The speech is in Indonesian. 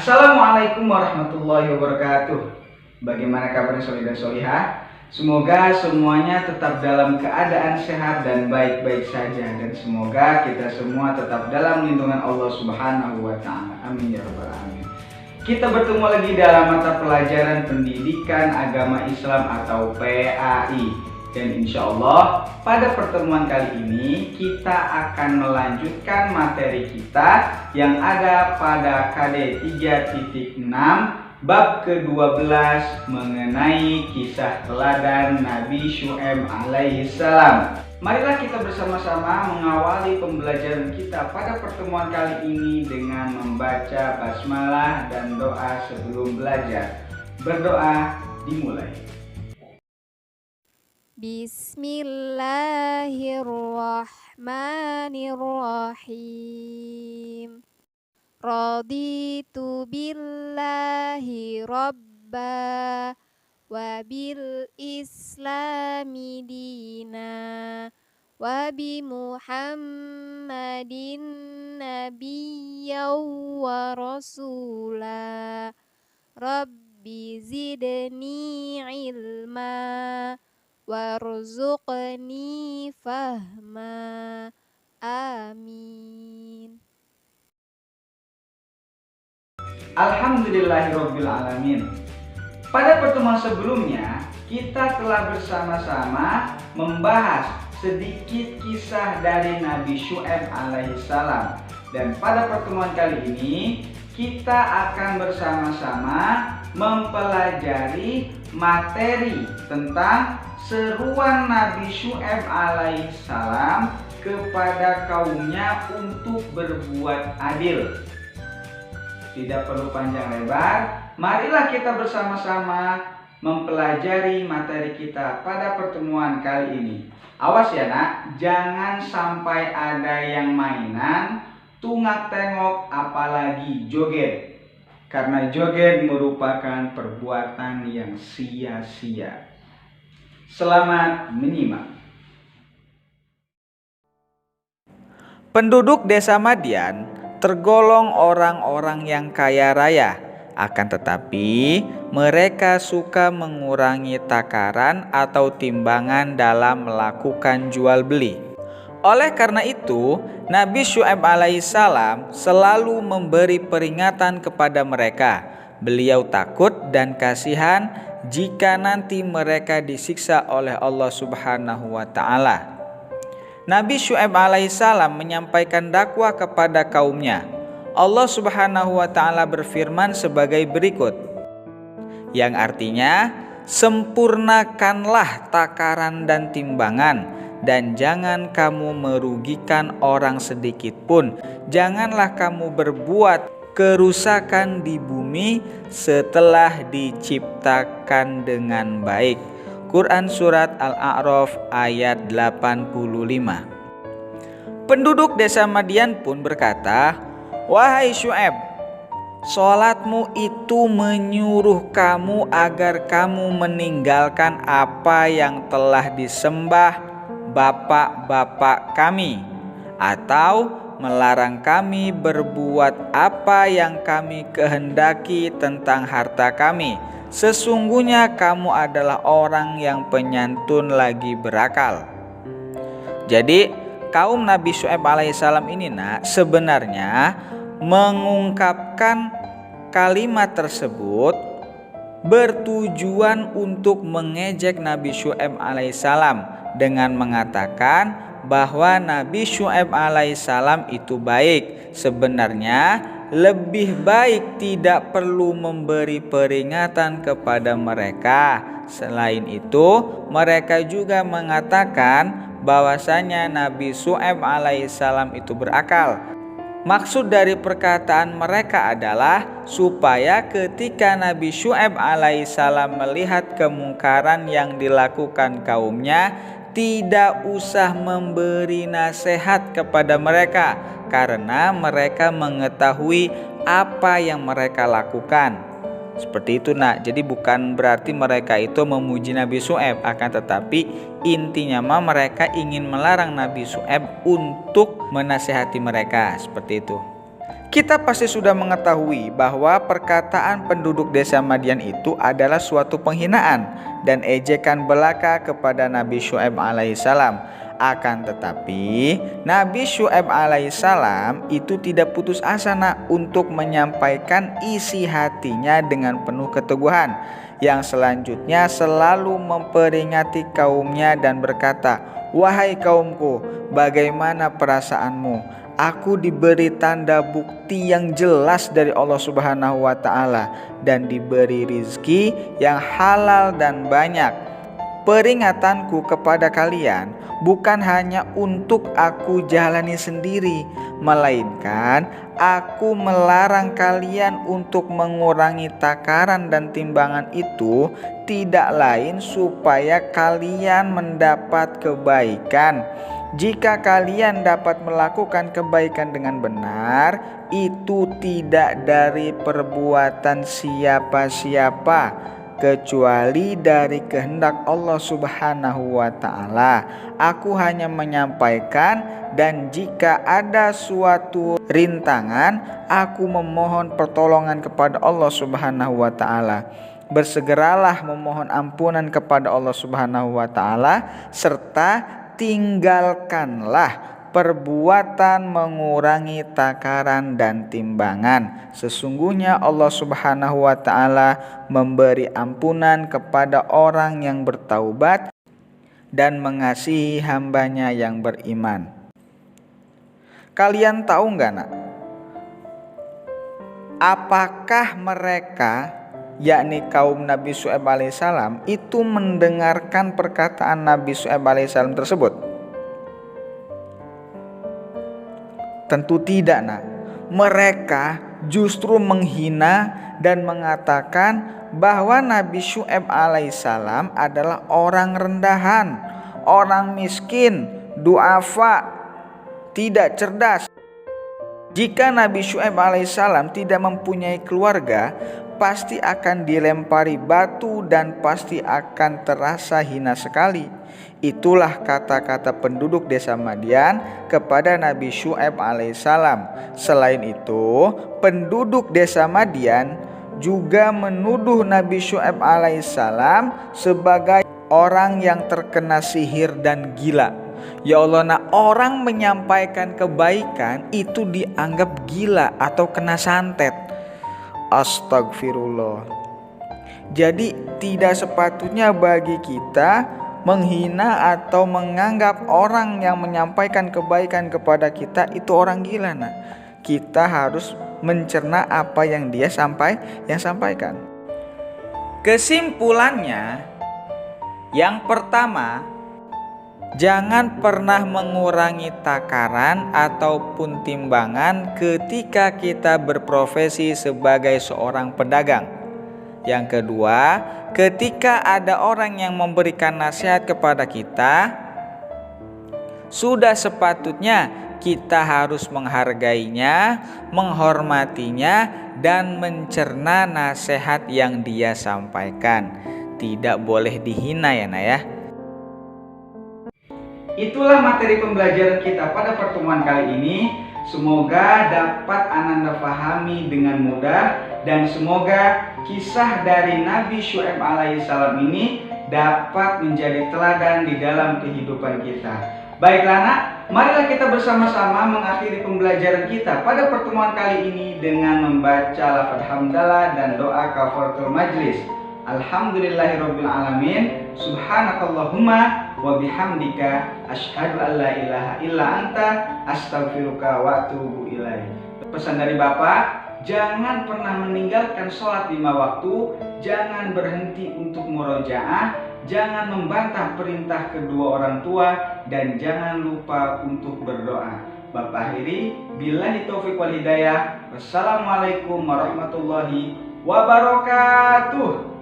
Assalamualaikum warahmatullahi wabarakatuh. Bagaimana kabarnya solih dan solihah? Semoga semuanya tetap dalam keadaan sehat dan baik-baik saja. Dan semoga kita semua tetap dalam lindungan Allah Subhanahu wa Ta'ala. Amin ya rabbal alamin. Kita bertemu lagi dalam mata pelajaran Pendidikan Agama Islam atau PAI. Dan insya Allah pada pertemuan kali ini kita akan melanjutkan materi kita yang ada pada KD 3.6 bab ke-12 mengenai kisah teladan Nabi Syu'aib alaihissalam. Marilah kita bersama-sama mengawali pembelajaran kita pada pertemuan kali ini dengan membaca basmalah dan doa sebelum belajar. Berdoa dimulai. Bismillahirrahmanirrahim. Raditu billahi rabba wa bil islami dina wa bi Muhammadin nabiyyan wa rasula. Rabbi zidni ilma warzuqni fahma. Amin. Alhamdulillahirabbil alamin. Pada pertemuan sebelumnya kita telah bersama-sama membahas sedikit kisah dari Nabi Syu'aib alaihissalam. Dan pada pertemuan kali ini kita akan bersama-sama mempelajari materi tentang seruan Nabi Syu'aib alaihissalam kepada kaumnya untuk berbuat adil. Tidak perlu panjang lebar, marilah kita bersama-sama mempelajari materi kita pada pertemuan kali ini. Awas ya nak, jangan sampai ada yang mainan, tungak tengok, apalagi joget. Karena joget merupakan perbuatan yang sia-sia. Selamat menyimak. Penduduk desa Madian tergolong orang-orang yang kaya raya, akan tetapi mereka suka mengurangi takaran atau timbangan dalam melakukan jual beli. Oleh karena itu, Nabi Syu'aib alaihissalam selalu memberi peringatan kepada mereka. Beliau takut dan kasihan jika nanti mereka disiksa oleh Allah Subhanahu wa Ta'ala. Nabi Syu'aib alaihissalam menyampaikan dakwah kepada kaumnya. Allah Subhanahu wa Ta'ala berfirman sebagai berikut, yang artinya, sempurnakanlah takaran dan timbangan, dan jangan kamu merugikan orang sedikit pun. Janganlah kamu berbuat kerusakan di bumi setelah diciptakan dengan baik. Quran Surat Al-A'raf ayat 85. Penduduk desa Madian pun berkata, "Wahai Syu'aib, sholatmu itu menyuruh kamu agar kamu meninggalkan apa yang telah disembah bapak-bapak kami, atau melarang kami berbuat apa yang kami kehendaki tentang harta kami. Sesungguhnya kamu adalah orang yang penyantun lagi berakal." Jadi kaum Nabi Syu'aib alaihissalam ini sebenarnya mengungkapkan kalimat tersebut bertujuan untuk mengejek Nabi Syu'aib alaihissalam dengan mengatakan bahwa Nabi Syu'aib alaihissalam itu baik. Sebenarnya lebih baik tidak perlu memberi peringatan kepada mereka. Selain itu, mereka juga mengatakan bahwasanya Nabi Syu'aib alaihissalam itu berakal. Maksud dari perkataan mereka adalah supaya ketika Nabi Syu'aib alaihissalam melihat kemungkaran yang dilakukan kaumnya, tidak usah memberi nasihat kepada mereka karena mereka mengetahui apa yang mereka lakukan. Seperti itu nak. Jadi bukan berarti mereka itu memuji Nabi Syu'aib, akan tetapi intinya mereka ingin melarang Nabi Syu'aib untuk menasihati mereka. Seperti itu. Kita pasti sudah mengetahui bahwa perkataan penduduk desa Madian itu adalah suatu penghinaan dan ejekan belaka kepada Nabi Syuaib alaihissalam. Akan tetapi Nabi Syuaib alaihissalam itu tidak putus asa untuk menyampaikan isi hatinya dengan penuh keteguhan, yang selanjutnya selalu memperingati kaumnya dan berkata, "Wahai kaumku, bagaimana perasaanmu? Aku diberi tanda bukti yang jelas dari Allah Subhanahu wa Ta'ala dan diberi rizki yang halal dan banyak. Peringatanku kepada kalian bukan hanya untuk aku jalani sendiri, melainkan aku melarang kalian untuk mengurangi takaran dan timbangan itu, tidak lain supaya kalian mendapat kebaikan. Jika kalian dapat melakukan kebaikan dengan benar, itu tidak dari perbuatan siapa-siapa, kecuali dari kehendak Allah Subhanahu wa Ta'ala. Aku hanya menyampaikan, dan jika ada suatu rintangan, aku memohon pertolongan kepada Allah Subhanahu wa Ta'ala. Bersegeralah memohon ampunan kepada Allah Subhanahu wa Ta'ala, serta tinggalkanlah perbuatan mengurangi takaran dan timbangan. Sesungguhnya Allah Subhanahu wa Ta'ala memberi ampunan kepada orang yang bertaubat dan mengasihi hambanya yang beriman." Kalian tahu nggak nak? Apakah mereka, yakni kaum Nabi Syuaib alaihissalam, itu mendengarkan perkataan Nabi Syuaib alaihissalam tersebut? Tentu tidak nak. Mereka justru menghina dan mengatakan bahwa Nabi Syuaib alaihissalam adalah orang rendahan, orang miskin, duafa, tidak cerdas. Jika Nabi Syuaib alaihissalam tidak mempunyai keluarga, pasti akan dilempari batu dan pasti akan terasa hina sekali. Itulah kata-kata penduduk desa Madian kepada Nabi Syuaib alaihissalam. Selain itu, penduduk desa Madian juga menuduh Nabi Syuaib alaihissalam sebagai orang yang terkena sihir dan gila. Ya Allah, orang menyampaikan kebaikan itu dianggap gila atau kena santet. Astagfirullah. Jadi tidak sepatutnya bagi kita menghina atau menganggap orang yang menyampaikan kebaikan kepada kita itu orang gila. Kita harus mencerna apa yang dia sampaikan. Kesimpulannya, yang pertama, jangan pernah mengurangi takaran ataupun timbangan ketika kita berprofesi sebagai seorang pedagang. Yang kedua, ketika ada orang yang memberikan nasihat kepada kita, sudah sepatutnya kita harus menghargainya, menghormatinya, dan mencerna nasihat yang dia sampaikan. Tidak boleh dihina ya nak ya. Itulah materi pembelajaran kita pada pertemuan kali ini. Semoga dapat Ananda pahami dengan mudah, dan semoga kisah dari Nabi Syuaib alaihissalam ini dapat menjadi teladan di dalam kehidupan kita. Baiklah nak, marilah kita bersama-sama mengakhiri pembelajaran kita pada pertemuan kali ini dengan membaca lafaz hamdalah dan doa kafaratul majlis. Alhamdulillahirabbil alamin. Subhanakallahumma wa bihamdika asyhadu an la ilaha illa anta astaghfiruka wa atubu ilaik. Pesan dari Bapak, jangan pernah meninggalkan sholat 5 waktu, jangan berhenti untuk murojaah, jangan membantah perintah kedua orang tua, dan jangan lupa untuk berdoa. Bapak akhiri, billahi taufiq wal hidayah. Wassalamualaikum warahmatullahi wabarakatuh.